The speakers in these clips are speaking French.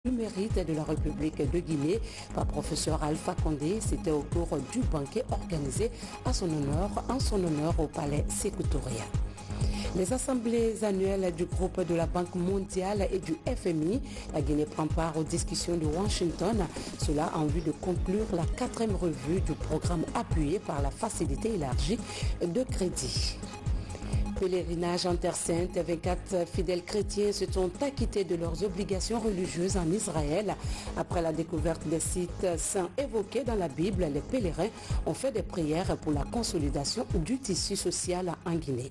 du mérite de la République de Guinée par professeur Alpha Condé. C'était au cours du banquet organisé en son honneur au palais Sékou Touré. Les assemblées annuelles du groupe de la Banque mondiale et du FMI, la Guinée prend part aux discussions de Washington, cela en vue de conclure la 4e revue du programme appuyé par la facilité élargie de crédit. Pèlerinage en Terre Sainte, 24 fidèles chrétiens se sont acquittés de leurs obligations religieuses en Israël. Après la découverte des sites saints évoqués dans la Bible, les pèlerins ont fait des prières pour la consolidation du tissu social en Guinée.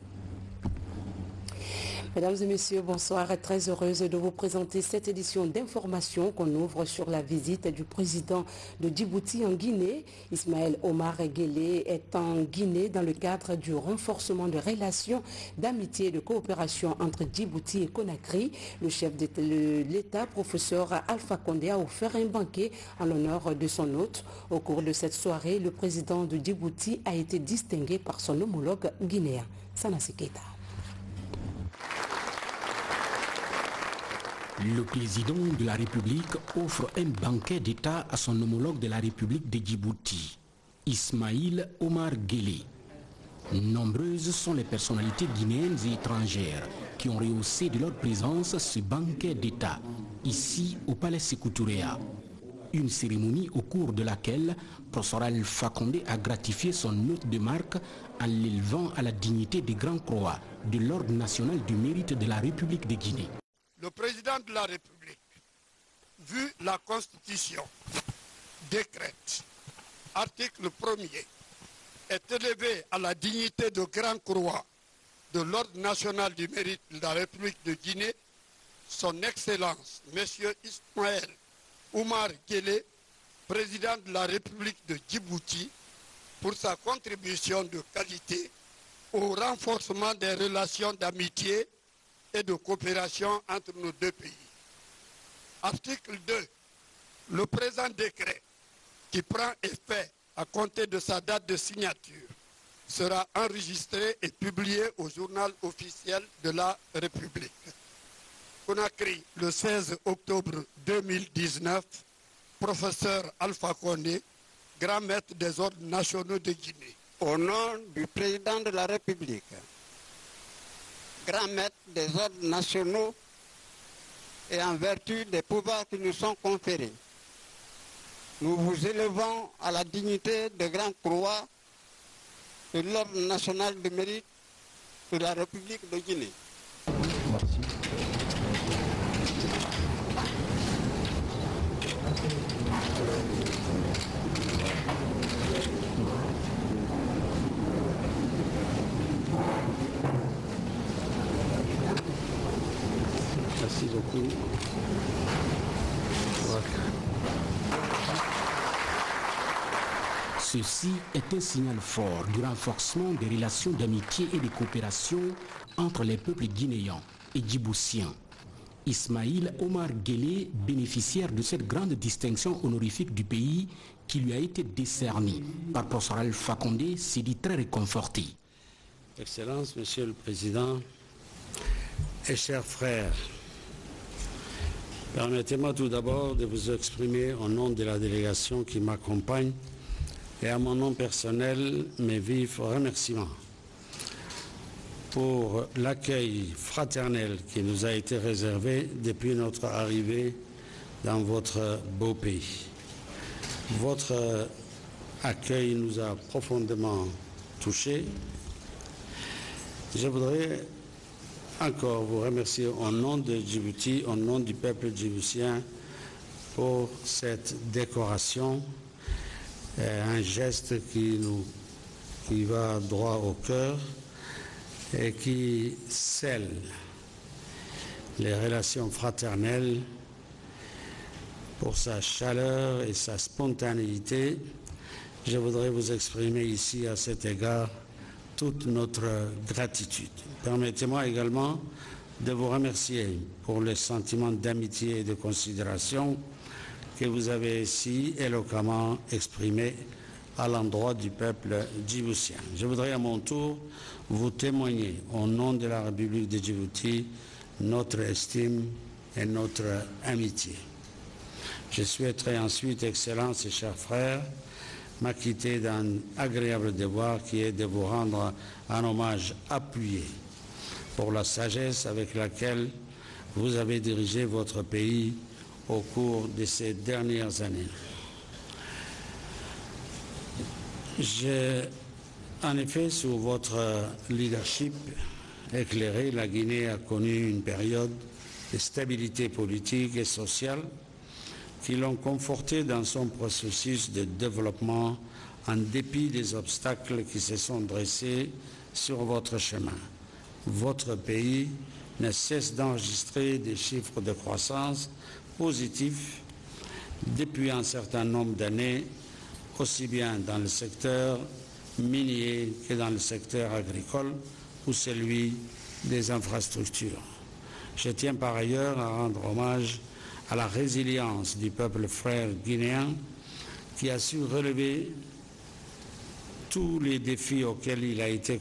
Mesdames et messieurs, bonsoir. Très heureuse de vous présenter cette édition d'information qu'on ouvre sur la visite du président de Djibouti en Guinée. Ismaël Omar Guelleh est en Guinée dans le cadre du renforcement de relations d'amitié et de coopération entre Djibouti et Conakry. Le chef de l'État, professeur Alpha Condé, a offert un banquet en l'honneur de son hôte. Au cours de cette soirée, le président de Djibouti a été distingué par son homologue guinéen, Sanassi Keita. Le président de la République offre un banquet d'État à son homologue de la République de Djibouti, Ismaël Omar Guelleh. Nombreuses sont les personnalités guinéennes et étrangères qui ont rehaussé de leur présence ce banquet d'État, ici au palais Sékou Touré. Une cérémonie au cours de laquelle professeur Alpha Condé a gratifié son hôte de marque en l'élevant à la dignité des grands croix de l'Ordre national du mérite de la République de Guinée. Le président de la République, vu la Constitution, décrète, article 1er, est élevé à la dignité de grand croix de l'Ordre national du mérite de la République de Guinée, son Excellence, M. Ismaël Omar Guelleh, président de la République de Djibouti, pour sa contribution de qualité au renforcement des relations d'amitié et de coopération entre nos deux pays. Article 2. Le présent décret, qui prend effet à compter de sa date de signature, sera enregistré et publié au journal officiel de la République. Conakry, le 16 octobre 2019, professeur Alpha Condé, grand maître des ordres nationaux de Guinée. Au nom du président de la République, grand maître des ordres nationaux et en vertu des pouvoirs qui nous sont conférés, nous vous élevons à la dignité de grand croix de l'Ordre national de mérite de la République de Guinée. Merci. Merci beaucoup. Ceci est un signal fort du renforcement des relations d'amitié et de coopération entre les peuples guinéens et djiboutiens. Ismaël Omar Guelleh, bénéficiaire de cette grande distinction honorifique du pays qui lui a été décernée par professeur Alpha Condé, s'est dit très réconforté. Excellence, Monsieur le Président et chers frères, permettez-moi tout d'abord de vous exprimer au nom de la délégation qui m'accompagne et à mon nom personnel mes vifs remerciements pour l'accueil fraternel qui nous a été réservé depuis notre arrivée dans votre beau pays. Votre accueil nous a profondément touchés. Je voudrais encore vous remercier au nom de Djibouti, au nom du peuple djiboutien pour cette décoration, un geste qui va droit au cœur et qui scelle les relations fraternelles pour sa chaleur et sa spontanéité. Je voudrais vous exprimer ici à cet égard toute notre gratitude. Permettez-moi également de vous remercier pour le sentiment d'amitié et de considération que vous avez si éloquemment exprimé à l'endroit du peuple djiboutien. Je voudrais à mon tour vous témoigner au nom de la République de Djibouti notre estime et notre amitié. Je souhaiterais ensuite, Excellences et chers frères, m'acquitter d'un agréable devoir qui est de vous rendre un hommage appuyé pour la sagesse avec laquelle vous avez dirigé votre pays au cours de ces dernières années. En effet, sous votre leadership éclairé, la Guinée a connu une période de stabilité politique et sociale qui l'ont conforté dans son processus de développement en dépit des obstacles qui se sont dressés sur votre chemin. Votre pays ne cesse d'enregistrer des chiffres de croissance positifs depuis un certain nombre d'années, aussi bien dans le secteur minier que dans le secteur agricole ou celui des infrastructures. Je tiens par ailleurs à rendre hommage à la résilience du peuple frère guinéen qui a su relever tous les défis auxquels il a été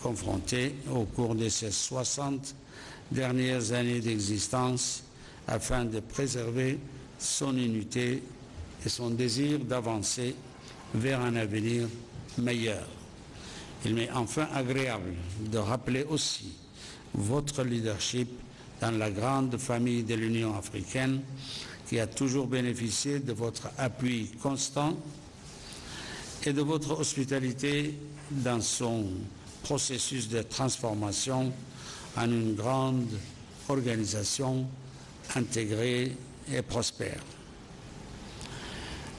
confronté au cours de ces 60 dernières années d'existence afin de préserver son unité et son désir d'avancer vers un avenir meilleur. Il m'est enfin agréable de rappeler aussi votre leadership dans la grande famille de l'Union africaine qui a toujours bénéficié de votre appui constant et de votre hospitalité dans son processus de transformation en une grande organisation intégrée et prospère.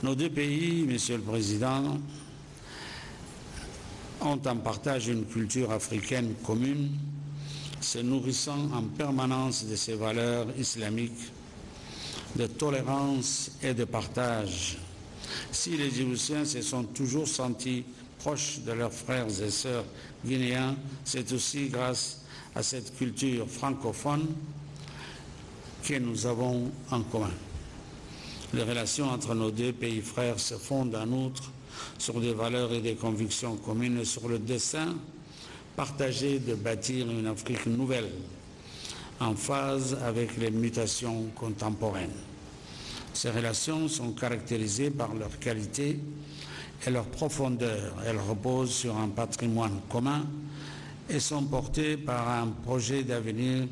Nos deux pays, Monsieur le Président, ont en partage une culture africaine commune, se nourrissant en permanence de ces valeurs islamiques de tolérance et de partage. Si les Djiboutiens se sont toujours sentis proches de leurs frères et sœurs guinéens, c'est aussi grâce à cette culture francophone que nous avons en commun. Les relations entre nos deux pays frères se fondent en outre sur des valeurs et des convictions communes et sur le dessein partagé de bâtir une Afrique nouvelle en phase avec les mutations contemporaines. Ces relations sont caractérisées par leur qualité et leur profondeur. Elles reposent sur un patrimoine commun et sont portées par un projet d'avenir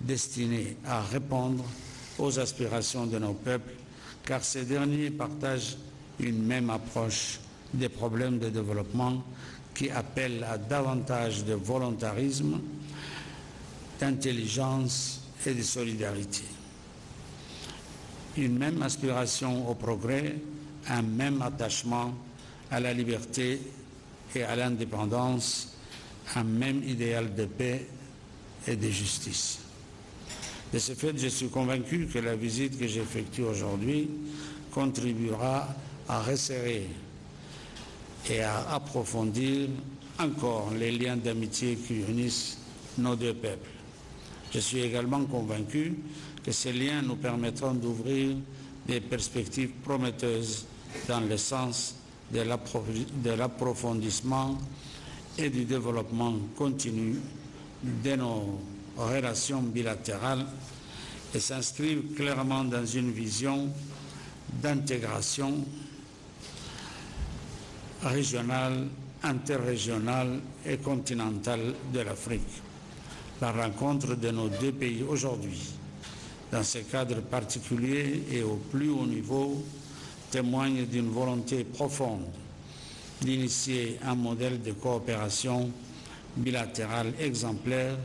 destiné à répondre aux aspirations de nos peuples, car ces derniers partagent une même approche des problèmes de développement qui appellent à davantage de volontarisme, d'intelligence et de solidarité. Une même aspiration au progrès, un même attachement à la liberté et à l'indépendance, un même idéal de paix et de justice. De ce fait, je suis convaincu que la visite que j'effectue aujourd'hui contribuera à resserrer et à approfondir encore les liens d'amitié qui unissent nos deux peuples. Je suis également convaincu que ces liens nous permettront d'ouvrir des perspectives prometteuses dans le sens de l'approfondissement et du développement continu de nos relations bilatérales et s'inscrivent clairement dans une vision d'intégration régionale, interrégionale et continentale de l'Afrique. La rencontre de nos deux pays aujourd'hui, dans ce cadre particulier et au plus haut niveau, témoigne d'une volonté profonde d'initier un modèle de coopération bilatérale exemplaire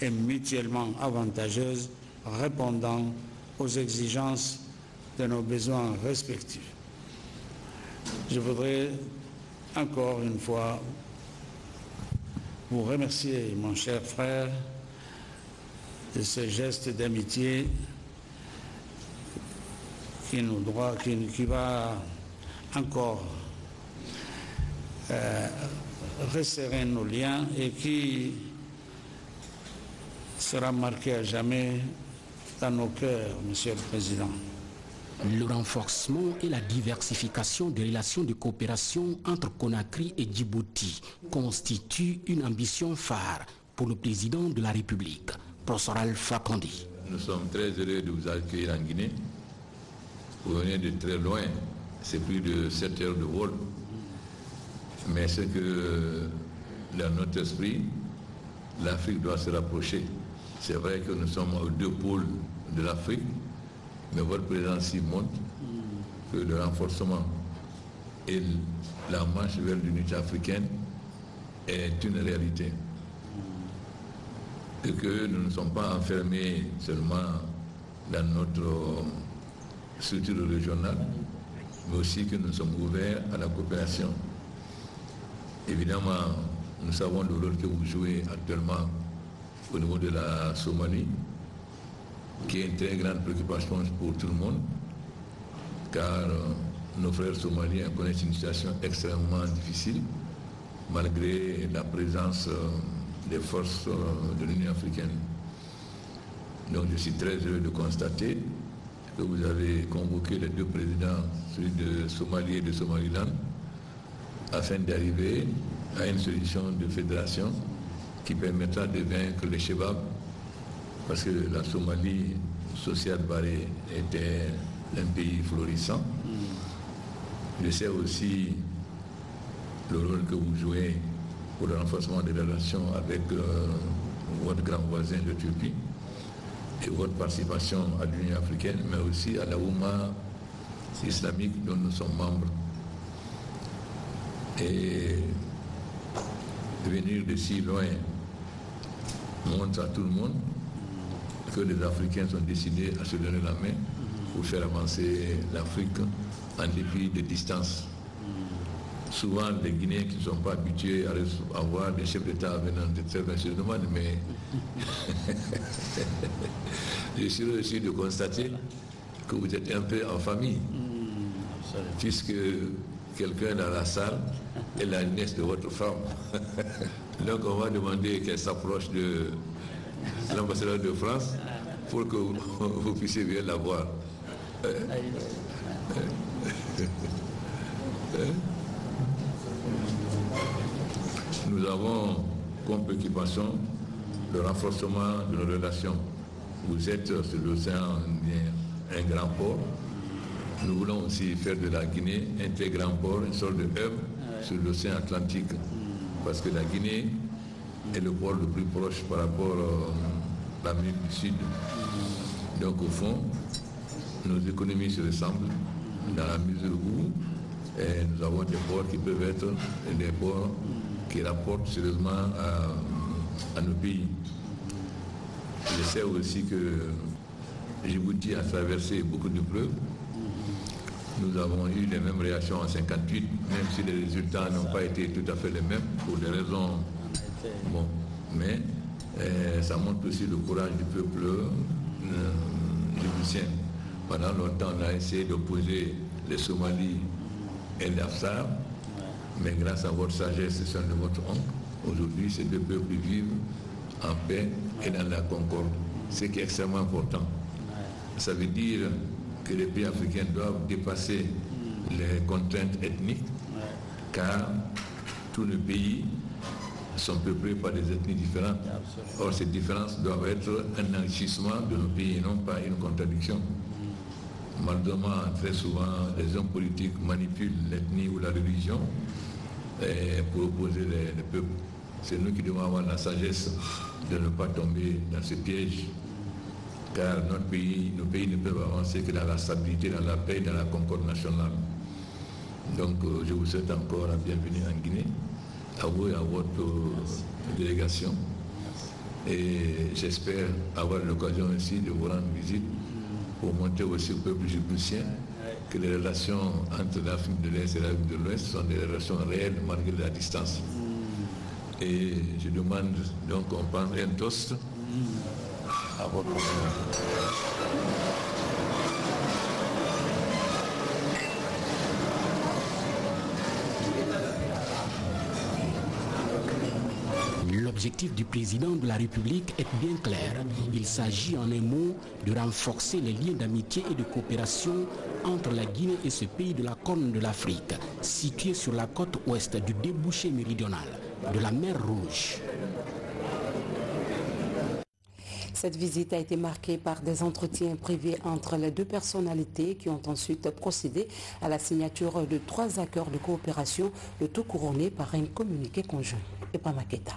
et mutuellement avantageuse, répondant aux exigences de nos besoins respectifs. Je voudrais encore une fois vous remercier, mon cher frère, de ce geste d'amitié qui va encore resserrer nos liens et qui sera marqué à jamais dans nos cœurs, Monsieur le Président. Le renforcement et la diversification des relations de coopération entre Conakry et Djibouti constituent une ambition phare pour le président de la République, professeur Alpha Condé. Nous sommes très heureux de vous accueillir en Guinée vous venez de très loin, c'est plus de 7 heures de vol. Mais c'est que dans notre esprit, l'Afrique doit se rapprocher. C'est vrai que nous sommes aux deux pôles de l'Afrique, mais votre présence y montre que le renforcement et la marche vers l'unité africaine est une réalité. Et que nous ne sommes pas enfermés seulement dans notre structure régionale, mais aussi que nous sommes ouverts à la coopération. Évidemment, nous savons le rôle que vous jouez actuellement au niveau de la Somalie, qui est une très grande préoccupation pour tout le monde, car nos frères somaliens connaissent une situation extrêmement difficile, malgré la présence des forces de l'Union africaine. Donc je suis très heureux de constater que vous avez convoqué les deux présidents, celui de Somalie et de Somaliland, afin d'arriver à une solution de fédération qui permettra de vaincre les Chebab, parce que la Somalie, Social Barré, était un pays florissant. Je sais aussi le rôle que vous jouez pour le renforcement des relations avec votre grand voisin de Turquie et votre participation à l'Union africaine, mais aussi à la Oumma islamique dont nous sommes membres. Et venir de si loin montre à tout le monde que les Africains sont décidés à se donner la main pour faire avancer l'Afrique en dépit de distance. Souvent, les Guinéens qui ne sont pas habitués à voir des chefs d'État venant de très loin se demandent, mais je suis heureux aussi de constater que vous êtes un peu en famille, puisque quelqu'un dans la salle est la nièce de votre femme. Donc on va demander qu'elle s'approche de l'ambassadeur de France pour que vous puissiez bien la voir. Nous avons comme préoccupation le renforcement de nos relations. Vous êtes sur l'océan Indien un grand port. Nous voulons aussi faire de la Guinée un très grand port, une sorte de hub sur l'océan Atlantique. Parce que la Guinée est le port le plus proche par rapport à l'Amérique du Sud. Donc au fond, nos économies se ressemblent dans la mesure où nous avons des ports qui peuvent être des ports qui rapportent sérieusement à nos pays. Je sais aussi que Djibouti a traversé beaucoup de preuves. Nous avons eu les mêmes réactions en 1958, même si les résultats n'ont pas été tout à fait les mêmes pour des raisons. Bon, mais ça montre aussi le courage du peuple djiboutien. Pendant longtemps, on a essayé d'opposer les Somalis et les Afsar, mais grâce à votre sagesse et celle de votre oncle, aujourd'hui, ces deux peuples vivent en paix et dans la concorde, ce qui est extrêmement important. Ça veut dire que les pays africains doivent dépasser les contraintes ethniques, car tous les pays sont peuplés par des ethnies différentes. Or, ces différences doivent être un enrichissement de nos pays et non pas une contradiction. Malheureusement, très souvent, les hommes politiques manipulent l'ethnie ou la religion pour opposer les peuples. C'est nous qui devons avoir la sagesse de ne pas tomber dans ce piège, car nos pays ne peuvent avancer que dans la stabilité, dans la paix, dans la concorde nationale. Donc je vous souhaite encore la bienvenue en Guinée, à vous et à votre délégation. Et j'espère avoir l'occasion aussi de vous rendre visite pour montrer aussi au peuple djiboutien que les relations entre l'Afrique de l'Est et l'Afrique de l'Ouest sont des relations réelles malgré la distance. Et je demande donc qu'on prenne un toast à votre L'objectif du président de la République est bien clair. Il s'agit en un mot de renforcer les liens d'amitié et de coopération entre la Guinée et ce pays de la Corne de l'Afrique, situé sur la côte ouest du débouché méridional de la mer Rouge. Cette visite a été marquée par des entretiens privés entre les deux personnalités qui ont ensuite procédé à la signature de 3 accords de coopération, le tout couronné par un communiqué conjoint. Et pas Maketa.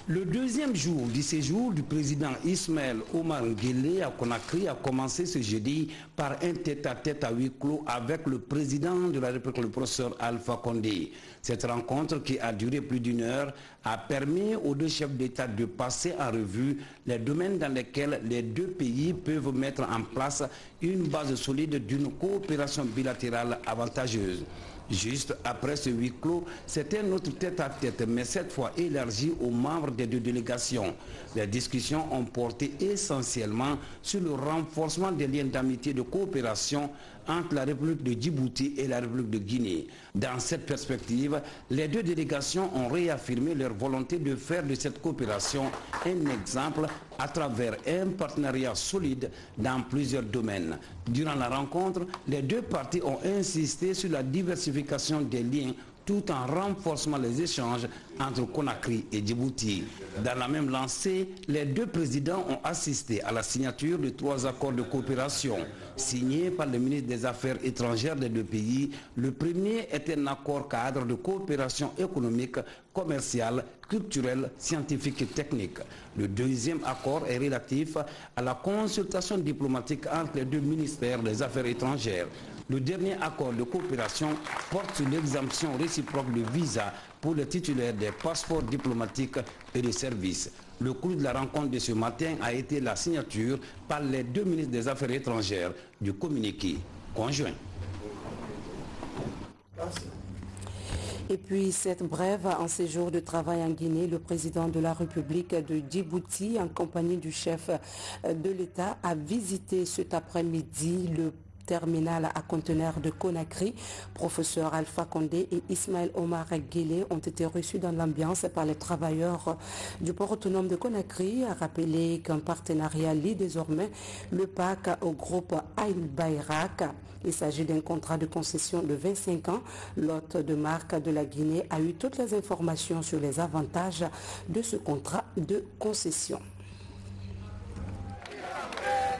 Le deuxième jour du séjour du président Ismaël Omar Guelleh à Conakry a commencé ce jeudi par un tête-à-tête à huis clos avec le président de la République, le professeur Alpha Condé. Cette rencontre, qui a duré plus d'1 heure, a permis aux deux chefs d'État de passer en revue les domaines dans lesquels les deux pays peuvent mettre en place une base solide d'une coopération bilatérale avantageuse. Juste après ce huis clos, c'était un autre tête-à-tête, mais cette fois élargi aux membres des deux délégations. Les discussions ont porté essentiellement sur le renforcement des liens d'amitié et de coopération entre la République de Djibouti et la République de Guinée. Dans cette perspective, les deux délégations ont réaffirmé leur volonté de faire de cette coopération un exemple à travers un partenariat solide dans plusieurs domaines. Durant la rencontre, les deux parties ont insisté sur la diversification des liens tout en renforçant les échanges entre Conakry et Djibouti. Dans la même lancée, les deux présidents ont assisté à la signature de 3 accords de coopération signés par le ministre des Affaires étrangères des deux pays. Le premier est un accord cadre de coopération économique, commerciale, culturelle, scientifique et technique. Le deuxième accord est relatif à la consultation diplomatique entre les deux ministères des Affaires étrangères. Le dernier accord de coopération porte sur l'exemption réciproque de visa pour les titulaires des passeports diplomatiques et de services. Le clou de la rencontre de ce matin a été la signature par les deux ministres des Affaires étrangères du communiqué conjoint. Et puis cette brève en séjour de travail en Guinée, le président de la République de Djibouti, en compagnie du chef de l'État, a visité cet après-midi le terminal à conteneurs de Conakry. Professeur Alpha Condé et Ismaël Omar Guelleh ont été reçus dans l'ambiance par les travailleurs du port autonome de Conakry, a rappelé qu'un partenariat lie désormais le PAC au groupe Al Bayrak. Il s'agit d'un contrat de concession de 25 ans. L'hôte de marque de la Guinée a eu toutes les informations sur les avantages de ce contrat de concession.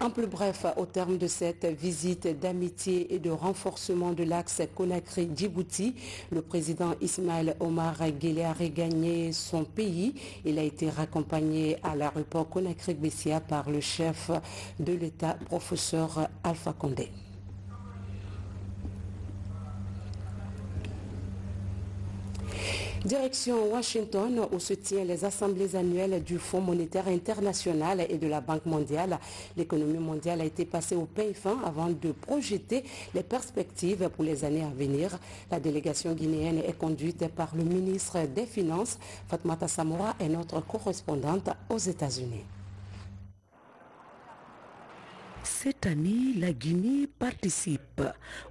En plus bref, au terme de cette visite d'amitié et de renforcement de l'axe Conakry-Djibouti, le président Ismaël Omar Guelleh a regagné son pays. Il a été raccompagné à l'aéroport Conakry-Bessia par le chef de l'État, professeur Alpha Condé. Direction Washington, où se tiennent les assemblées annuelles du Fonds monétaire international et de la Banque mondiale. L'économie mondiale a été passée au peigne fin avant de projeter les perspectives pour les années à venir. La délégation guinéenne est conduite par le ministre des Finances, Fatmata Samoura, et notre correspondante aux États-Unis. Cette année, la Guinée participe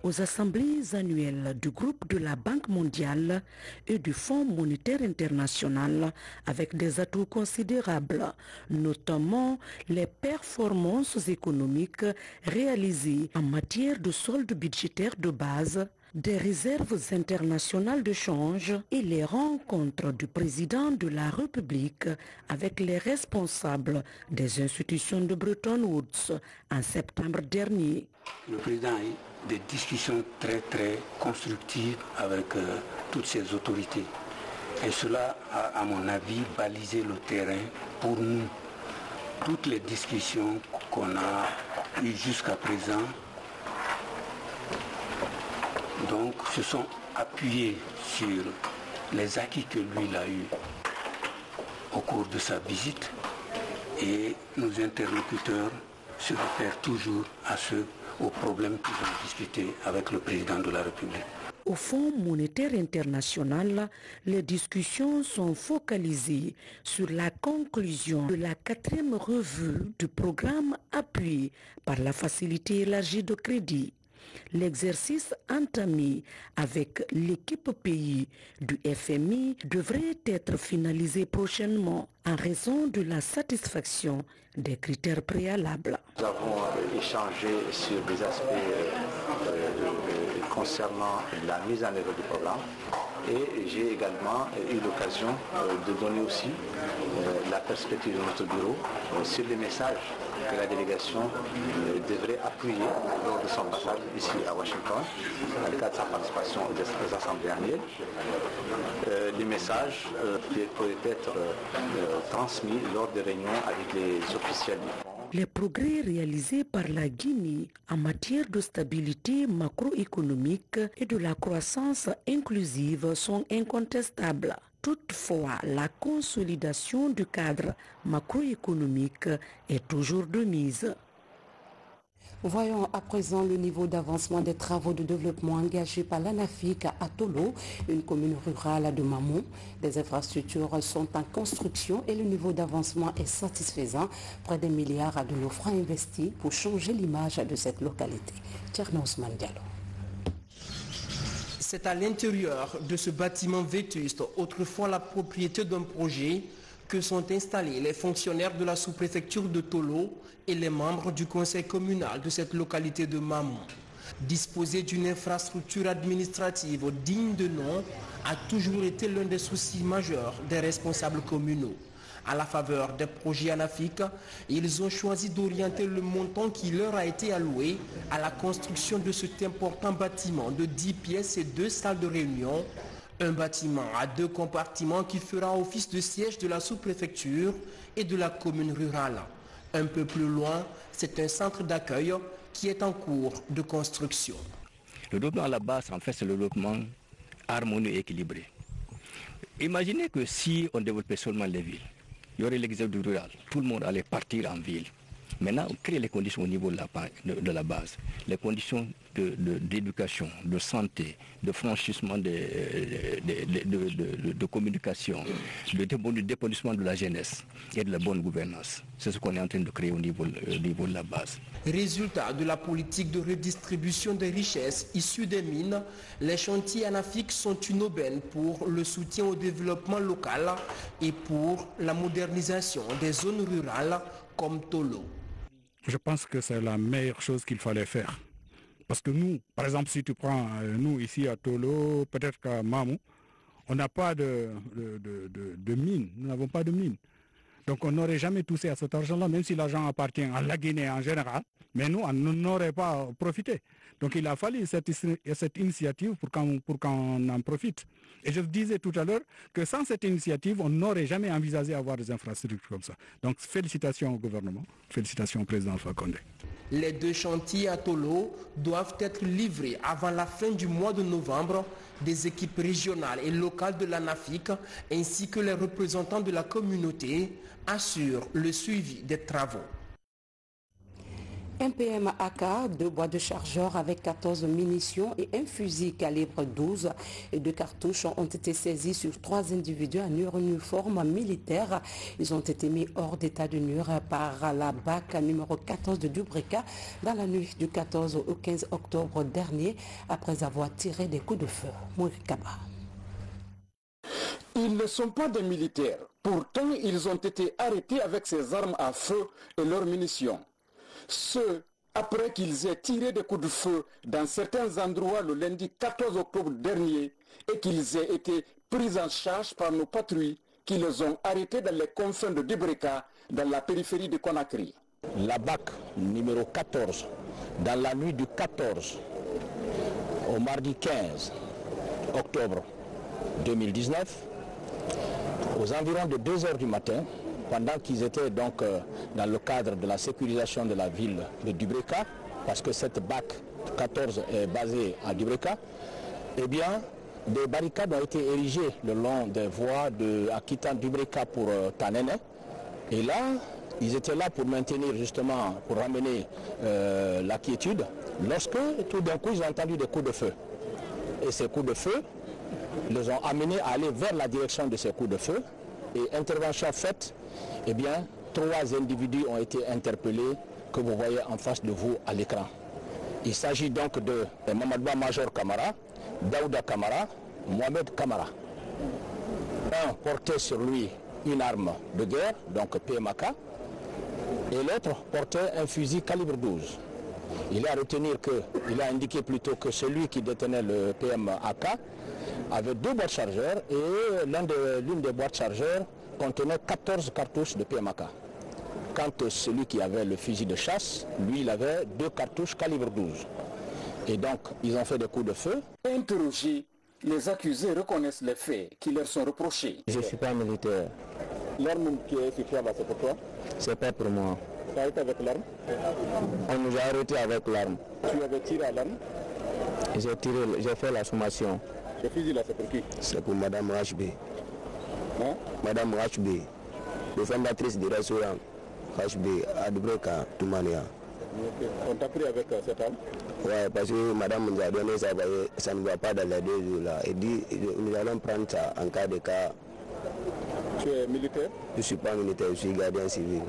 aux assemblées annuelles du groupe de la Banque mondiale et du Fonds monétaire international avec des atouts considérables, notamment les performances économiques réalisées en matière de solde budgétaire de base, des réserves internationales de change et les rencontres du président de la République avec les responsables des institutions de Bretton Woods en septembre dernier. Le président a eu des discussions très constructives avec toutes ces autorités. Et cela a, à mon avis, balisé le terrain pour nous. Toutes les discussions qu'on a eues jusqu'à présent donc se sont appuyés sur les acquis que lui il a eu au cours de sa visite et nos interlocuteurs se réfèrent toujours aux problèmes qu'ils ont discutés avec le président de la République. Au Fonds monétaire international, les discussions sont focalisées sur la conclusion de la 4e revue du programme appuyé par la facilité élargie de crédit. L'exercice entamé avec l'équipe pays du FMI devrait être finalisé prochainement en raison de la satisfaction des critères préalables. Nous avons échangé sur des aspects concernant la mise en œuvre du programme, Et j'ai également eu l'occasion de donner aussi la perspective de notre bureau sur les messages que la délégation devrait appuyer lors de son passage ici à Washington, dans le cadre de sa participation aux assemblées annuelles. Les messages pourraient être transmis lors des réunions avec les officiels du fonds. Les progrès réalisés par la Guinée en matière de stabilité macroéconomique et de la croissance inclusive sont incontestables. Toutefois, la consolidation du cadre macroéconomique est toujours de mise. Voyons à présent le niveau d'avancement des travaux de développement engagés par l'ANAFIC à Tolo, une commune rurale de Mamou. Des infrastructures sont en construction et le niveau d'avancement est satisfaisant. Près d'un milliard de nos francs investis pour changer l'image de cette localité. Tcherno Ousmane Diallo. C'est à l'intérieur de ce bâtiment vétuste, autrefois la propriété d'un projet, que sont installés les fonctionnaires de la sous-préfecture de Tolo et les membres du conseil communal de cette localité de Mamou. Disposer d'une infrastructure administrative digne de nom a toujours été l'un des soucis majeurs des responsables communaux. À la faveur des projets ANAFIC, ils ont choisi d'orienter le montant qui leur a été alloué à la construction de cet important bâtiment de 10 pièces et 2 salles de réunion. Un bâtiment à 2 compartiments qui fera office de siège de la sous-préfecture et de la commune rurale. Un peu plus loin, c'est un centre d'accueil qui est en cours de construction. Le développement à la base, en fait, c'est le développement harmonieux et équilibré. Imaginez que si on développait seulement les villes, il y aurait l'exode rural, tout le monde allait partir en ville. Maintenant, on crée les conditions au niveau de la base, les conditions d'éducation, de santé, de franchissement de communication, de dépollution de la jeunesse et de la bonne gouvernance. C'est ce qu'on est en train de créer au niveau de la base. Résultat de la politique de redistribution des richesses issues des mines, les chantiers ANAFIC sont une aubaine pour le soutien au développement local et pour la modernisation des zones rurales comme Tolo. Je pense que c'est la meilleure chose qu'il fallait faire. Parce que nous, par exemple, si tu prends nous ici à Tolo, peut-être qu'à Mamou, on n'a pas de mine. Nous n'avons pas de mine. Donc on n'aurait jamais touché à cet argent-là, même si l'argent appartient à la Guinée en général. Mais nous, on n'aurait pas profité. Donc il a fallu cette initiative pour qu'on en profite. Et je disais tout à l'heure que sans cette initiative, on n'aurait jamais envisagé avoir des infrastructures comme ça. Donc félicitations au gouvernement, félicitations au président Alpha Condé. Les 2 chantiers à Tolo doivent être livrés avant la fin du mois de novembre. Des équipes régionales et locales de l'ANAFIC ainsi que les représentants de la communauté assurent le suivi des travaux. Un PM-AK, 2 boîtes de chargeurs avec 14 munitions et un fusil calibre 12 et 2 cartouches ont été saisis sur 3 individus en uniforme militaire. Ils ont été mis hors d'état de nuire par la BAC numéro 14 de Dubrika dans la nuit du 14 au 15 octobre dernier après avoir tiré des coups de feu. Mourikaba. Ils ne sont pas des militaires. Pourtant, ils ont été arrêtés avec ces armes à feu et leurs munitions. Ce, après qu'ils aient tiré des coups de feu dans certains endroits le lundi 14 octobre dernier et qu'ils aient été pris en charge par nos patrouilles qui les ont arrêtés dans les confins de Dubrika, dans la périphérie de Conakry. La BAC numéro 14, dans la nuit du 14 au mardi 15 octobre 2019, aux environs de 2 heures du matin, pendant qu'ils étaient donc dans le cadre de la sécurisation de la ville de Dubrika, parce que cette BAC 14 est basée à Dubrika, eh bien, des barricades ont été érigées le long des voies en quittant Dubrika pour Tanene. Et là, ils étaient là pour maintenir justement, pour ramener la quiétude, lorsque tout d'un coup, ils ont entendu des coups de feu. Et ces coups de feu les ont amenés à aller vers la direction de ces coups de feu. Et intervention faite, eh bien, 3 individus ont été interpellés que vous voyez en face de vous à l'écran. Il s'agit donc de Mamadou Major Kamara, Daouda Kamara, Mohamed Kamara. Un portait sur lui une arme de guerre, donc PMK, et l'autre portait un fusil calibre 12. Il est à retenir qu'il a indiqué plutôt que celui qui détenait le PMAK avait 2 boîtes chargeurs et l'une des boîtes chargeurs contenait 14 cartouches de PMAK. Quant celui qui avait le fusil de chasse, lui, il avait 2 cartouches calibre 12. Et donc, ils ont fait des coups de feu. Interrogés, les accusés reconnaissent les faits qui leur sont reprochés. Je ne suis pas militaire. L'arme qui est sur toi là, c'est pour toi? C'est pas pour moi. Tu as été avec l'arme? On nous a arrêtés avec l'arme. Tu avais tiré à l'arme? J'ai fait la sommation. Le fusil là, c'est pour qui? C'est pour Madame Rachbé. Hein? Madame Rachbé, le fondatrice du restaurant Rachbé à Dubreka, Toumania. On t'a pris avec cette arme? Oui, parce que Madame nous a donné ça, ça ne va pas dans les 2 jours là. Elle dit, nous allons prendre ça en cas de cas. Tu es militaire? Je ne suis pas militaire, je suis gardien civil.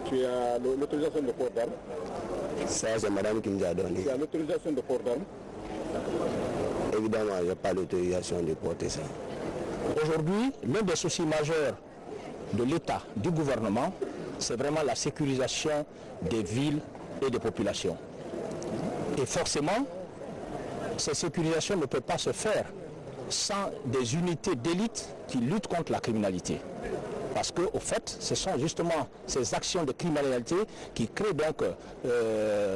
Tu as l'autorisation de port d'armes? Ça, c'est Madame qui nous a donné. Tu as l'autorisation de port d'armes? Évidemment, je n'ai pas l'autorisation de porter ça. Aujourd'hui, l'un des soucis majeurs de l'État, du gouvernement, c'est vraiment la sécurisation des villes et des populations. Et forcément, cette sécurisation ne peut pas se faire sans des unités d'élite qui luttent contre la criminalité. Parce qu'au fait, ce sont justement ces actions de criminalité qui créent donc,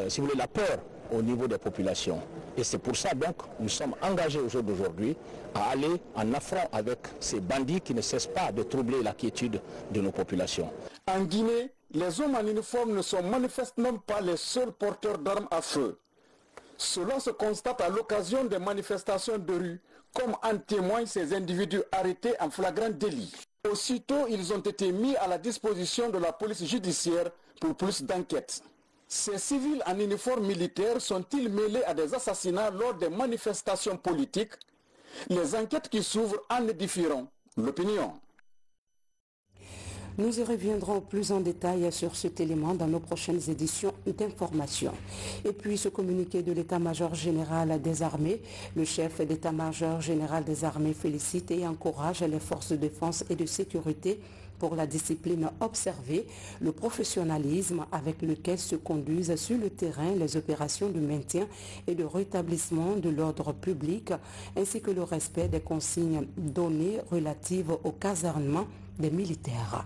si vous voulez, la peur au niveau des populations. Et c'est pour ça donc nous sommes engagés au jour d'aujourd'hui à aller en affront avec ces bandits qui ne cessent pas de troubler la quiétude de nos populations. En Guinée, les hommes en uniforme ne sont manifestement pas les seuls porteurs d'armes à feu. Cela se constate à l'occasion des manifestations de rue, comme en témoignent ces individus arrêtés en flagrant délit. Aussitôt, ils ont été mis à la disposition de la police judiciaire pour plus d'enquêtes. Ces civils en uniforme militaire sont-ils mêlés à des assassinats lors des manifestations politiques? Les enquêtes qui s'ouvrent en édifieront l'opinion. Nous y reviendrons plus en détail sur cet élément dans nos prochaines éditions d'information. Et puis ce communiqué de l'état-major général des armées, le chef d'état-major général des armées félicite et encourage les forces de défense et de sécurité pour la discipline observée, le professionnalisme avec lequel se conduisent sur le terrain les opérations de maintien et de rétablissement de l'ordre public, ainsi que le respect des consignes données relatives au casernement des militaires.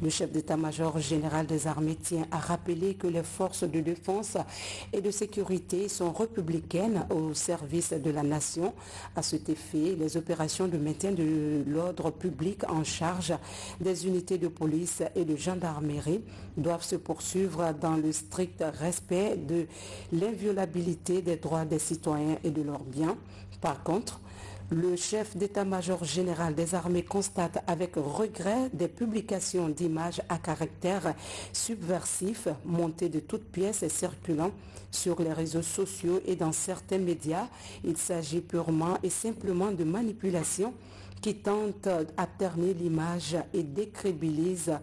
Le chef d'état-major général des armées tient à rappeler que les forces de défense et de sécurité sont républicaines au service de la nation. À cet effet, les opérations de maintien de l'ordre public en charge des unités de police et de gendarmerie doivent se poursuivre dans le strict respect de l'inviolabilité des droits des citoyens et de leurs biens. Par contre, le chef d'état-major général des armées constate avec regret des publications d'images à caractère subversif montées de toutes pièces et circulant sur les réseaux sociaux et dans certains médias. Il s'agit purement et simplement de manipulation qui tente à ternir l'image et décrédibiliser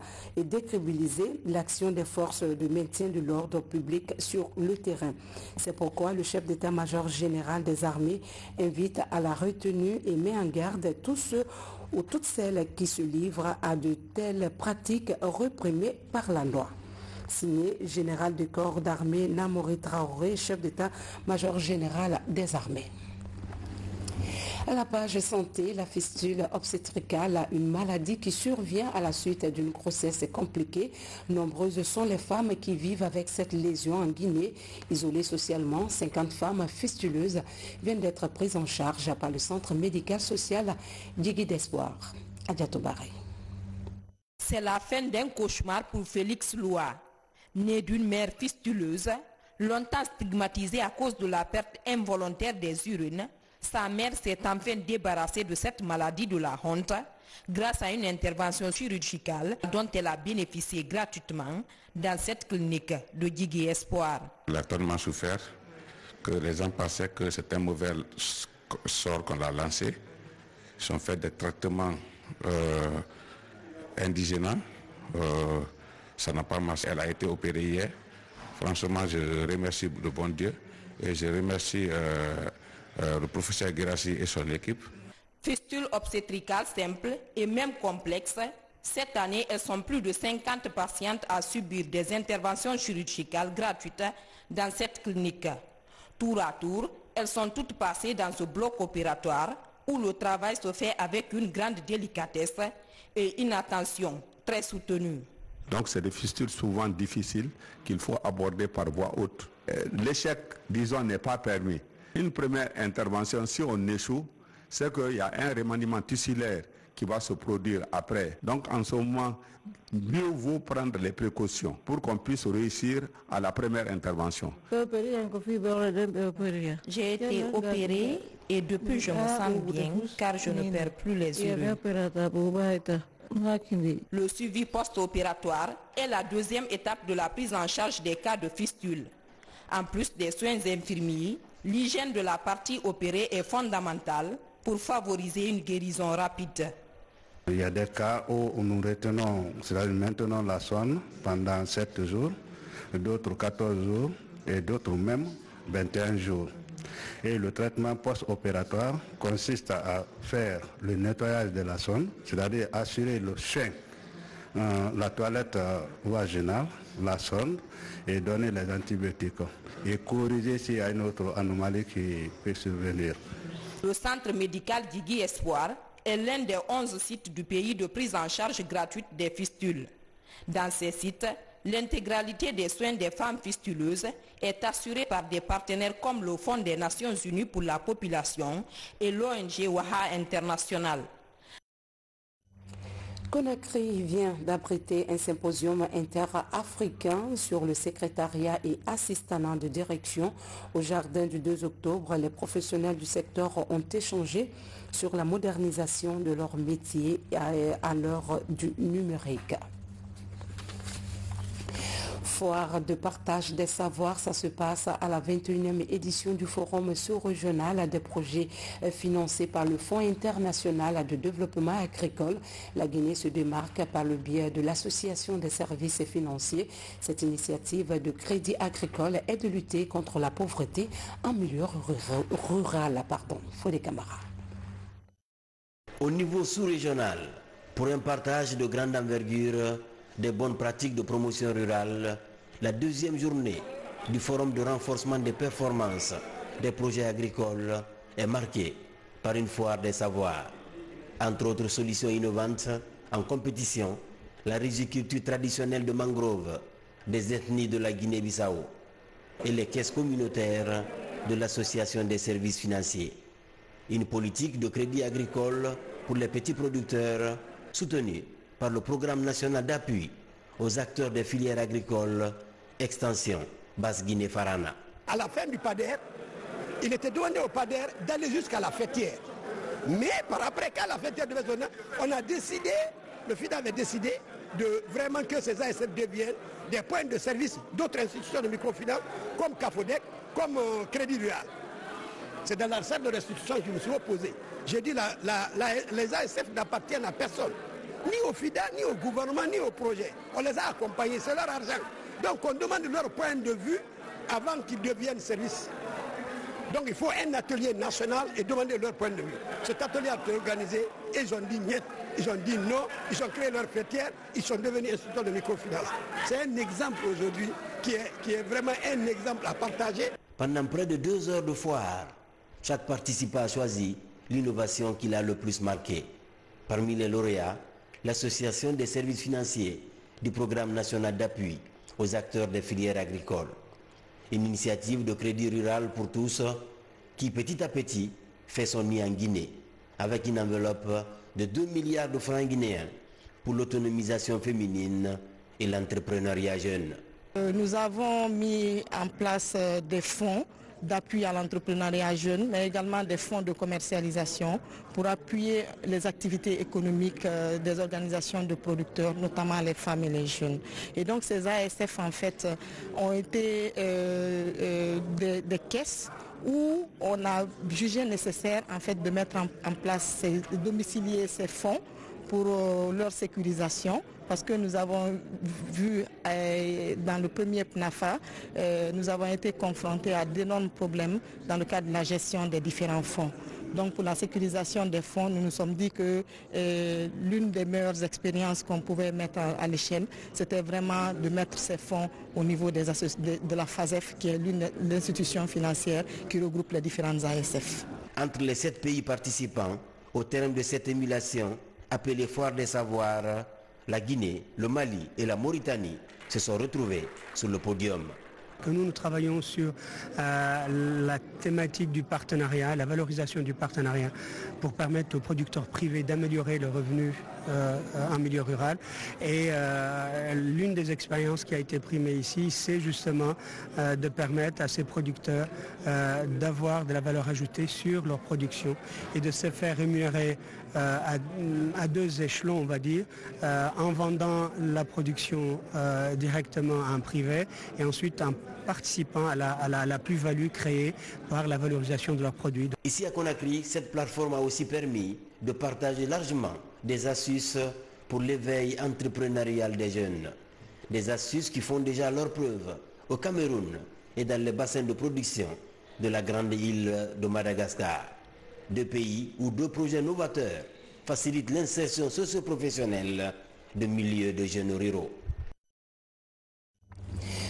l'action des forces de maintien de l'ordre public sur le terrain. C'est pourquoi le chef d'état-major général des armées invite à la retenue et met en garde tous ceux ou toutes celles qui se livrent à de telles pratiques réprimées par la loi. Signé général du corps d'armée Namori Traoré, chef d'état-major général des armées. À la page santé, la fistule obstétricale, une maladie qui survient à la suite d'une grossesse compliquée. Nombreuses sont les femmes qui vivent avec cette lésion en Guinée. Isolées socialement, 50 femmes fistuleuses viennent d'être prises en charge par le centre médical social d'Igui d'Espoir. Adiato Baré. C'est la fin d'un cauchemar pour Félix Loua. Né d'une mère fistuleuse, longtemps stigmatisée à cause de la perte involontaire des urines, sa mère s'est enfin débarrassée de cette maladie de la honte grâce à une intervention chirurgicale dont elle a bénéficié gratuitement dans cette clinique de Djigui Espoir. Elle a tellement souffert que les gens pensaient que c'était un mauvais sort qu'on l'a lancé. Ils ont fait des traitements indigénants. Ça n'a pas marché. Elle a été opérée hier. Franchement, je remercie le bon Dieu et je remercie le professeur Guérassi et son équipe. Fistule obstétricale simple et même complexe, Cette année, elles sont plus de 50 patientes à subir des interventions chirurgicales gratuites dans cette clinique. Tour à tour, elles sont toutes passées dans ce bloc opératoire où le travail se fait avec une grande délicatesse et une attention très soutenue. Donc c'est des fistules souvent difficiles qu'il faut aborder par voie haute. L'échec, disons, n'est pas permis. Une première intervention, si on échoue, c'est qu'il y a un remaniement tissulaire qui va se produire après. Donc en ce moment, mieux vaut prendre les précautions pour qu'on puisse réussir à la première intervention. J'ai été opérée et depuis je me sens bien car je ne perds plus les urines. Le suivi post-opératoire est la deuxième étape de la prise en charge des cas de fistule. En plus des soins infirmiers, l'hygiène de la partie opérée est fondamentale pour favoriser une guérison rapide. Il y a des cas où nous retenons, c'est-à-dire maintenant la sonde pendant 7 jours, d'autres 14 jours et d'autres même 21 jours. Et le traitement post-opératoire consiste à faire le nettoyage de la sonde, c'est-à-dire assurer le soin, la toilette vaginale, la sonde et donner les antibiotiques et corriger s'il y a une autre anomalie qui peut survenir. Le centre médical d'Igui Espoir est l'un des 11 sites du pays de prise en charge gratuite des fistules. Dans ces sites, l'intégralité des soins des femmes fistuleuses est assurée par des partenaires comme le Fonds des Nations Unies pour la population et l'ONG Waha International. Conakry vient d'abriter un symposium interafricain sur le secrétariat et assistanat de direction. Au jardin du 2 octobre, les professionnels du secteur ont échangé sur la modernisation de leur métier à l'heure du numérique. Foire de partage des savoirs, ça se passe à la 21e édition du Forum sous-régional des projets financés par le Fonds international de développement agricole. La Guinée se démarque par le biais de l'Association des services financiers. Cette initiative de crédit agricole est de lutter contre la pauvreté en milieu rural. Fodé Camara. Au niveau sous-régional, pour un partage de grande envergure des bonnes pratiques de promotion rurale, la deuxième journée du Forum de renforcement des performances des projets agricoles est marquée par une foire des savoirs. Entre autres solutions innovantes en compétition, la riziculture traditionnelle de mangrove des ethnies de la Guinée-Bissau et les caisses communautaires de l'Association des services financiers. Une politique de crédit agricole pour les petits producteurs soutenue par le Programme national d'appui aux acteurs des filières agricoles, extension Basse-Guinée-Farana. À la fin du PADER, il était demandé au PADER d'aller jusqu'à la fêtière. Mais par après, quand la fêtière devait sonner, on a décidé, le FIDA avait décidé de vraiment que ces ASF deviennent des points de service d'autres institutions de microfinance, comme CAFODEC, comme Crédit Rural. C'est dans la salle de restitution que je me suis opposé. J'ai dit les ASF n'appartiennent à personne. Ni au FIDA, ni au gouvernement, ni au projet. On les a accompagnés, c'est leur argent. Donc on demande leur point de vue avant qu'ils deviennent service. Donc il faut un atelier national et demander leur point de vue. Cet atelier a été organisé et ils ont dit niet, ils ont dit non, ils ont créé leur fêtière, ils sont devenus instituteurs de microfinance. C'est un exemple aujourd'hui qui est vraiment un exemple à partager. Pendant près de 2 heures de foire, chaque participant a choisi l'innovation qui l'a le plus marqué. Parmi les lauréats, l'Association des services financiers du Programme national d'appui aux acteurs des filières agricoles. Une initiative de crédit rural pour tous qui petit à petit fait son nid en Guinée avec une enveloppe de 2 milliards de francs guinéens pour l'autonomisation féminine et l'entrepreneuriat jeune. Nous avons mis en place des fonds d'appui à l'entrepreneuriat jeune, mais également des fonds de commercialisation pour appuyer les activités économiques des organisations de producteurs, notamment les femmes et les jeunes. Et donc ces ASF en fait ont été des caisses où on a jugé nécessaire en fait de mettre en place, de domicilier ces fonds pour leur sécurisation, parce que nous avons vu dans le premier PNAFA, nous avons été confrontés à d'énormes problèmes dans le cadre de la gestion des différents fonds. Donc pour la sécurisation des fonds, nous nous sommes dit que l'une des meilleures expériences qu'on pouvait mettre à l'échelle, c'était vraiment de mettre ces fonds au niveau de la FASEF, qui est l'une des institutions financières qui regroupe les différentes ASF. Entre les 7 pays participants, au terme de cette émulation, appelée Foire des Savoirs, la Guinée, le Mali et la Mauritanie se sont retrouvés sur le podium. Que nous travaillons sur la thématique du partenariat, la valorisation du partenariat pour permettre aux producteurs privés d'améliorer leurs revenus en milieu rural. Et l'une des expériences qui a été primée ici, c'est justement de permettre à ces producteurs d'avoir de la valeur ajoutée sur leur production et de se faire rémunérer à 2 échelons, on va dire, en vendant la production directement en privé et ensuite en participant à la plus-value créée par la valorisation de leurs produits. Ici à Conakry, cette plateforme a aussi permis de partager largement des astuces pour l'éveil entrepreneurial des jeunes. Des astuces qui font déjà leur preuve au Cameroun et dans les bassins de production de la grande île de Madagascar. 2 pays où 2 projets novateurs facilitent l'insertion socio-professionnelle de milliers de jeunes ruraux.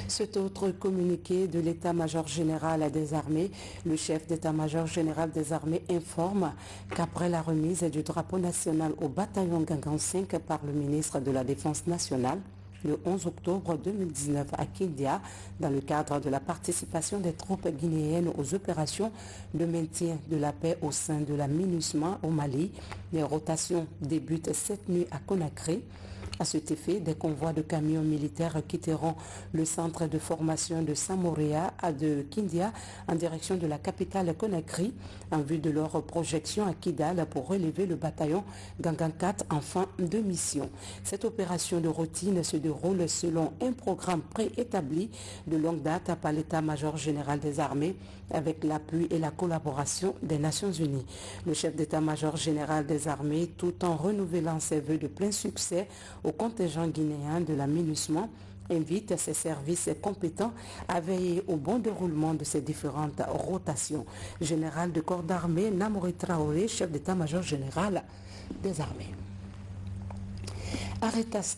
Cet autre communiqué de l'état-major général des armées, le chef d'état-major général des armées informe qu'après la remise du drapeau national au bataillon Gangan 5 par le ministre de la Défense nationale, le 11 octobre 2019 à Kindia, dans le cadre de la participation des troupes guinéennes aux opérations de maintien de la paix au sein de la MINUSMA au Mali. Les rotations débutent cette nuit à Conakry. À cet effet, des convois de camions militaires quitteront le centre de formation de Samoria à de Kindia en direction de la capitale Conakry en vue de leur projection à Kidal pour relever le bataillon Gangan 4 en fin de mission. Cette opération de routine se déroule selon un programme préétabli de longue date par l'état-major général des armées avec l'appui et la collaboration des Nations Unies. Le chef d'état-major général des armées, tout en renouvelant ses vœux de plein succès au contingent guinéen de la MINUSMA, invite ses services compétents à veiller au bon déroulement de ces différentes rotations. Général de corps d'armée Namouri Traoré, chef d'état-major général des armées.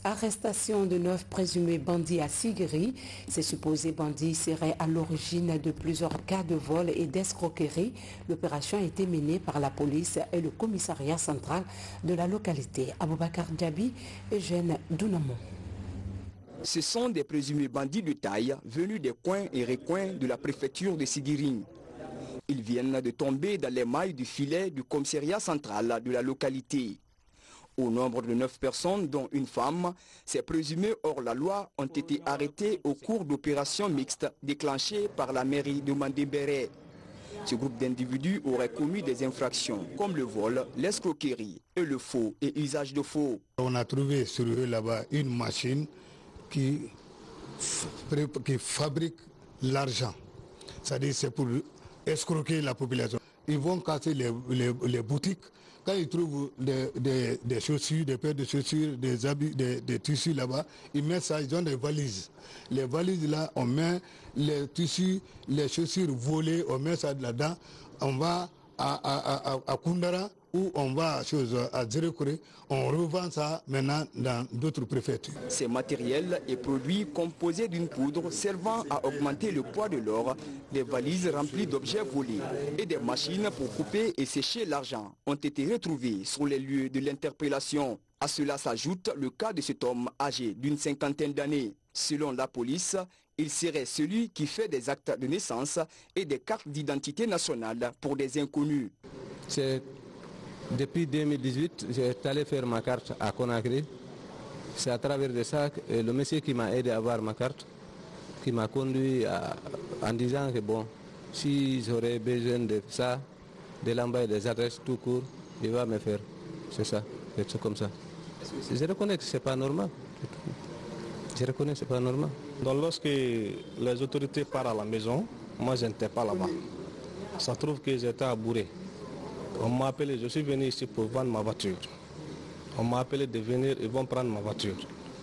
Arrestation de 9 présumés bandits à Sigiri. Ces supposés bandits seraient à l'origine de plusieurs cas de vol et d'escroquerie. L'opération a été menée par la police et le commissariat central de la localité. Aboubakar Djabi et Eugène Dounamon. Ce sont des présumés bandits de taille venus des coins et recoins de la préfecture de Sigiri. Ils viennent de tomber dans les mailles du filet du commissariat central de la localité. Au nombre de 9 personnes, dont une femme, ces présumés hors la loi ont été arrêtés au cours d'opérations mixtes déclenchées par la mairie de Mandembéré. Ce groupe d'individus aurait commis des infractions comme le vol, l'escroquerie et le faux et usage de faux. On a trouvé sur eux là-bas une machine qui fabrique l'argent. C'est-à-dire c'est pour escroquer la population. Ils vont casser les boutiques. Quand ils trouvent des chaussures, des paires de chaussures, des habits, des tissus là-bas, ils mettent ça, ils ont des valises. Les valises là, on met les tissus, les chaussures volées, on met ça là-dedans. On va à Koundara ou on va à Zérekouré, on revend ça maintenant dans d'autres préfectures. Ces matériels et produits composés d'une poudre servant à augmenter le poids de l'or, des valises remplies d'objets volés et des machines pour couper et sécher l'argent ont été retrouvés sur les lieux de l'interpellation. À cela s'ajoute le cas de cet homme âgé d'une 50aine d'années. Selon la police, il serait celui qui fait des actes de naissance et des cartes d'identité nationale pour des inconnus. Depuis 2018, j'ai allé faire ma carte à Conakry. C'est à travers de ça que le monsieur qui m'a aidé à avoir ma carte, qui m'a conduit en disant que bon, si j'aurais besoin de ça, de l'envoyer des adresses tout court, il va me faire. C'est ça, c'est comme ça. Je reconnais que ce n'est pas normal. Je reconnais que ce n'est pas normal. Donc lorsque les autorités partent à la maison, moi je n'étais pas là-bas. Ça trouve que j'étais à Bourré. On m'a appelé, je suis venu ici pour vendre ma voiture. On m'a appelé de venir, ils vont prendre ma voiture.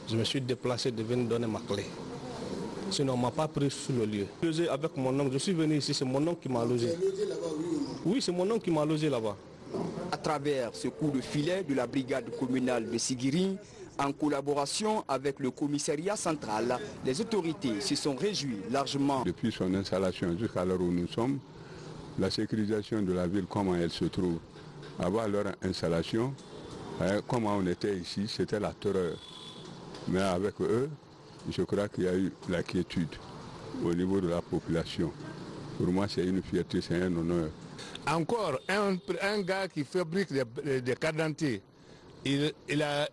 Je me suis déplacé de venir donner ma clé. Sinon on ne m'a pas pris sur le lieu. Avec mon oncle, je suis venu ici, c'est mon oncle qui m'a logé. Oui, c'est mon oncle qui m'a logé là-bas. À travers ce coup de filet de la brigade communale de Siguiri, en collaboration avec le commissariat central, les autorités se sont réjouies largement. Depuis son installation jusqu'à l'heure où nous sommes, la sécurisation de la ville, comment elle se trouve, avant leur installation, comment on était ici, c'était la terreur. Mais avec eux, je crois qu'il y a eu la quiétude au niveau de la population. Pour moi, c'est une fierté, c'est un honneur. Encore un gars qui fabrique des cartes d'identité, il a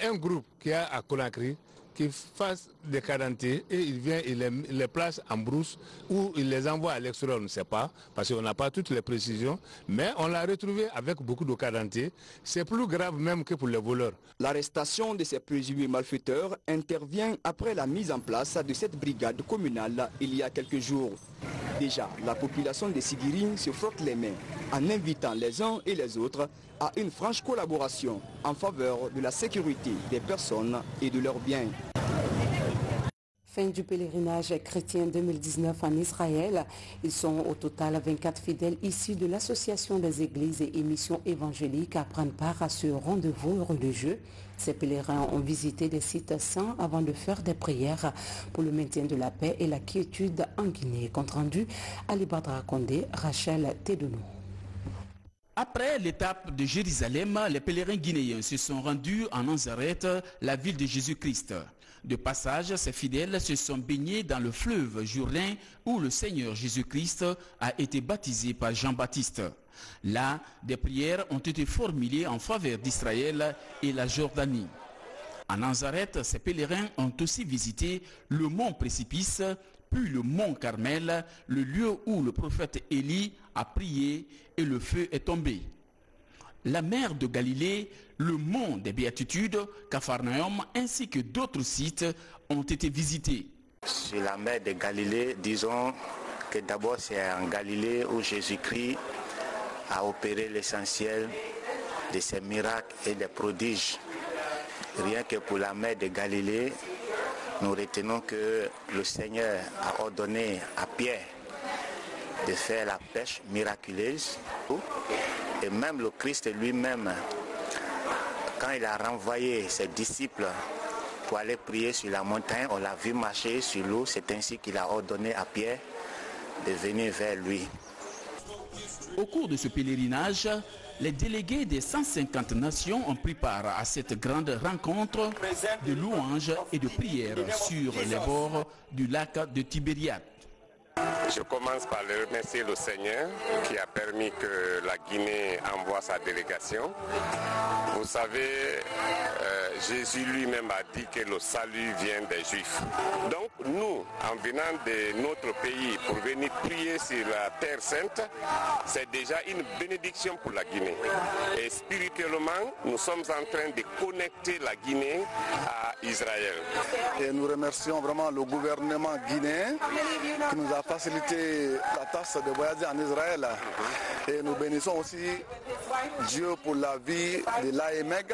un groupe qui est à Conakry qui fasse des cartes d'identité et il vient, il les place en brousse ou il les envoie à l'extérieur, on ne sait pas, parce qu'on n'a pas toutes les précisions, mais on l'a retrouvé avec beaucoup de cartes d'identité. C'est plus grave même que pour les voleurs. L'arrestation de ces présumés malfaiteurs intervient après la mise en place de cette brigade communale il y a quelques jours. Déjà, la population de Siguiri se frotte les mains en invitant les uns et les autres à une franche collaboration en faveur de la sécurité des personnes et de leurs biens. Fin du pèlerinage chrétien 2019 en Israël. Ils sont au total 24 fidèles issus de l'association des églises et missions évangéliques à prendre part à ce rendez-vous religieux. Ces pèlerins ont visité des sites saints avant de faire des prières pour le maintien de la paix et la quiétude en Guinée. Compte rendu Ali Badra Condé, Rachel Tedonou. Après l'étape de Jérusalem, les pèlerins guinéens se sont rendus en Nazareth, la ville de Jésus-Christ. De passage, ces fidèles se sont baignés dans le fleuve Jourdain où le Seigneur Jésus-Christ a été baptisé par Jean-Baptiste. Là, des prières ont été formulées en faveur d'Israël et la Jordanie. À Nazareth, ces pèlerins ont aussi visité le mont Précipice, puis le mont Carmel, le lieu où le prophète Élie a prié et le feu est tombé. La mer de Galilée, le mont des Béatitudes, Capharnaüm ainsi que d'autres sites ont été visités. Sur la mer de Galilée, disons que d'abord c'est en Galilée où Jésus-Christ a opéré l'essentiel de ses miracles et des prodiges. Rien que pour la mer de Galilée, nous retenons que le Seigneur a ordonné à Pierre de faire la pêche miraculeuse. Et même le Christ lui-même, quand il a renvoyé ses disciples pour aller prier sur la montagne, on l'a vu marcher sur l'eau. C'est ainsi qu'il a ordonné à Pierre de venir vers lui. Au cours de ce pèlerinage, les délégués des 150 nations ont pris part à cette grande rencontre de louanges et de prières sur les bords du lac de Tibériade. Je commence par remercier le Seigneur qui a permis que la Guinée envoie sa délégation. Vous savez, Jésus lui-même a dit que le salut vient des Juifs. Donc nous, en venant de notre pays pour venir prier sur la Terre Sainte, c'est déjà une bénédiction pour la Guinée. Et spirituellement, nous sommes en train de connecter la Guinée à Israël. Et nous remercions vraiment le gouvernement guinéen qui nous a facilité la tâche de voyager en Israël. Et nous bénissons aussi Dieu pour la vie de l'AEMEG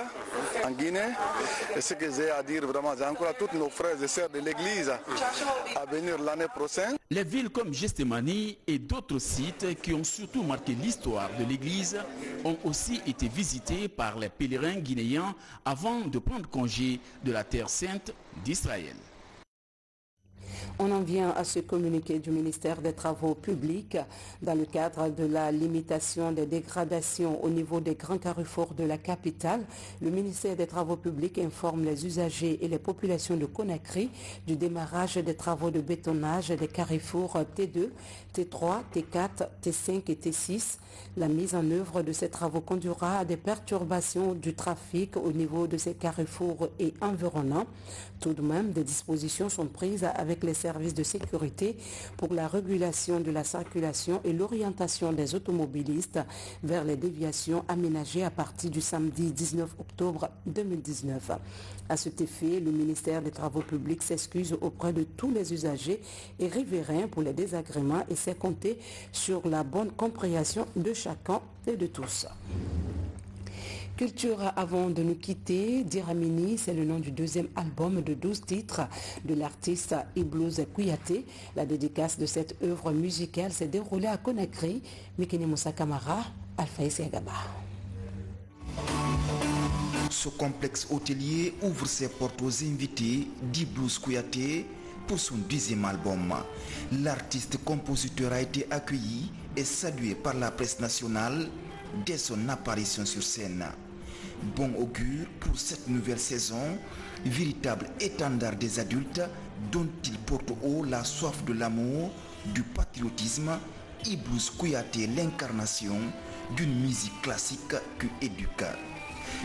en Guinée. Et ce que j'ai à dire vraiment, j'encourage tous nos frères et sœurs de l'Église à venir l'année prochaine. Les villes comme Gestemani et d'autres sites qui ont surtout marqué l'histoire de l'Église ont aussi été visités par les pèlerins guinéens avant de prendre congé de la Terre Sainte d'Israël. On en vient à ce communiqué du ministère des Travaux publics. Dans le cadre de la limitation des dégradations au niveau des grands carrefours de la capitale, le ministère des Travaux publics informe les usagers et les populations de Conakry du démarrage des travaux de bétonnage des carrefours T2, T3, T4, T5 et T6. La mise en œuvre de ces travaux conduira à des perturbations du trafic au niveau de ces carrefours et environnants. Tout de même, des dispositions sont prises avec les services de sécurité pour la régulation de la circulation et l'orientation des automobilistes vers les déviations aménagées à partir du samedi 19 octobre 2019. À cet effet, le ministère des Travaux publics s'excuse auprès de tous les usagers et riverains pour les désagréments et sait compter sur la bonne compréhension de chacun et de tous. Culture, avant de nous quitter, Diramini, c'est le nom du deuxième album de 12 titres de l'artiste Iblouz Kouyaté. La dédicace de cette œuvre musicale s'est déroulée à Conakry. Mikene Moussa Kamara, Alpha Siagaba. Ce complexe hôtelier ouvre ses portes aux invités d'Iblouz Kouyaté pour son deuxième album. L'artiste-compositeur a été accueilli et salué par la presse nationale dès son apparition sur scène. Bon augure pour cette nouvelle saison, véritable étendard des adultes dont il porte haut la soif de l'amour, du patriotisme. Iblouz Kouyaté, l'incarnation d'une musique classique qui éduque.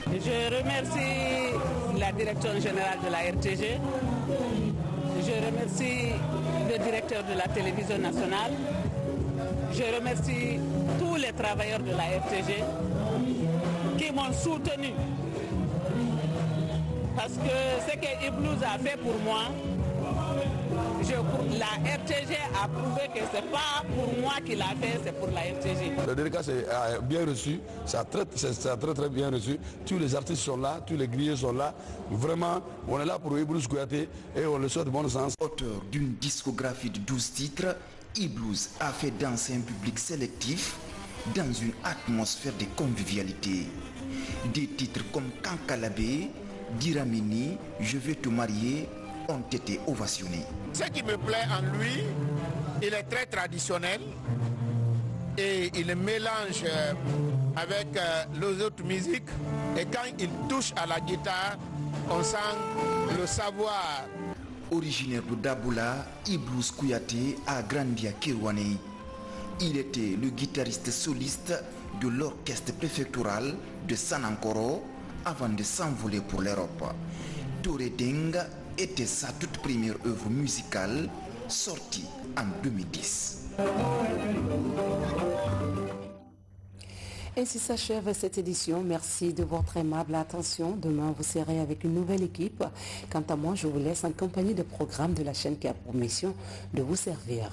Je remercie la direction générale de la RTG. Je remercie le directeur de la télévision nationale. Je remercie tous les travailleurs de la RTG qui m'ont soutenu. Parce que ce que Iblouz a fait pour moi, la RTG a prouvé que ce n'est pas pour moi qu'il a fait, c'est pour la RTG. Le dédicace a bien reçu, ça a très bien reçu. Tous les artistes sont là, tous les grillés sont là. Vraiment, on est là pour Iblouz Kouyaté et on le souhaite bon sens. Auteur d'une discographie de 12 titres, Iblouz a fait danser un public sélectif dans une atmosphère de convivialité. Des titres comme Kankalabé, Diramini, Je vais te marier ont été ovationnés. Ce qui me plaît en lui, il est très traditionnel et il mélange avec les autres musiques, et quand il touche à la guitare, on sent le savoir. Originaire de Daboula, Iblouz Kouyaté a grandi à Kirwane. Il était le guitariste soliste de l'orchestre préfectoral de Sanankoro avant de s'envoler pour l'Europe. Toredeng était sa toute première œuvre musicale sortie en 2010. Ainsi s'achève cette édition. Merci de votre aimable attention. Demain, vous serez avec une nouvelle équipe. Quant à moi, je vous laisse en compagnie de programmes de la chaîne qui a pour mission de vous servir.